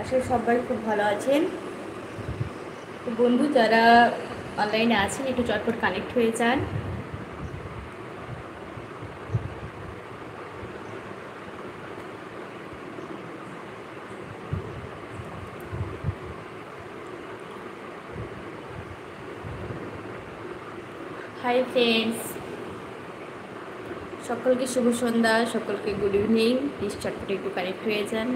আসলে সবাই খুব ভালো আছেন। তো বন্ধু যারা অনলাইনে আছেন একটু চটপট কানেক্ট হয়ে যান। হাই ফ্রেন্ডস, সকলকে শুভ সন্ধ্যা, সকলকে গুড ইভিনিং। প্লিজ চটপট একটু কানেক্ট হয়ে যান।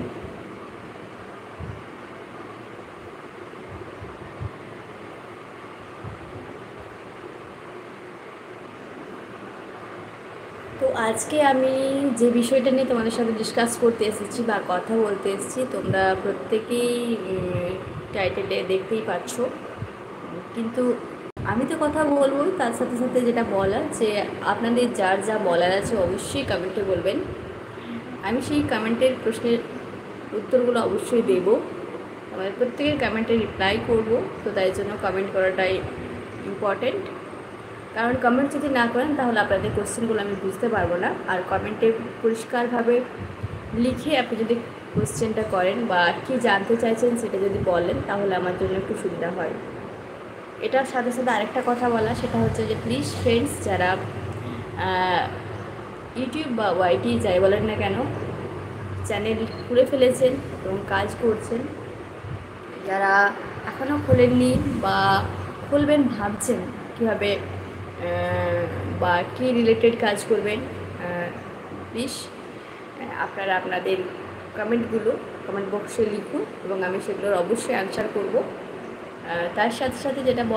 তো আজকে আমি যে বিষয়টা নিয়ে তোমাদের সাথে ডিসকাস করতে এসেছি বা কথা বলতে এসেছি, তোমরা প্রত্যেকেই টাইটেলে দেখতেই পাচ্ছ। কিন্তু আমি তো কথা বলবোই, তার সাথে সাথে যেটা বলার যে আপনাদের যার যা বলার আছে অবশ্যই কমেন্টে বলবেন। আমি সেই কমেন্টের প্রশ্নের উত্তরগুলো অবশ্যই দেব। আমাদের প্রত্যেকের কমেন্টে রিপ্লাই করব। তো তাই জন্য কমেন্ট করাটাই ইম্পর্টেন্ট, কারণ কমেন্ট যদি না করেন তাহলে আপনাদের কোশ্চেনগুলো আমি বুঝতে পারবো না। আর কমেন্টে পরিষ্কারভাবে লিখে আপনি যদি কোশ্চেনটা করেন বা কী জানতে চাইছেন সেটা যদি বলেন তাহলে আমার জন্য একটু সুবিধা হয়। এটার সাথে সাথে আরেকটা কথা বলা, সেটা হচ্ছে যে প্লিজ ফ্রেন্ডস যারা ইউটিউব বা ওয়াইটি যাই বলেন না কেন চ্যানেল খুলে ফেলেছেন এবং কাজ করছেন, যারা এখনও খোলেননি বা খুলবেন ভাবছেন কীভাবে বা কী রিলেটেড কাজ করবেন, প্লিজ আপনারা আপনাদের কমেন্টগুলো কমেন্ট বক্সে লিখুন এবং আমি সেগুলোর অবশ্যই অ্যান্সার করব। তার সাথে সাথে যেটা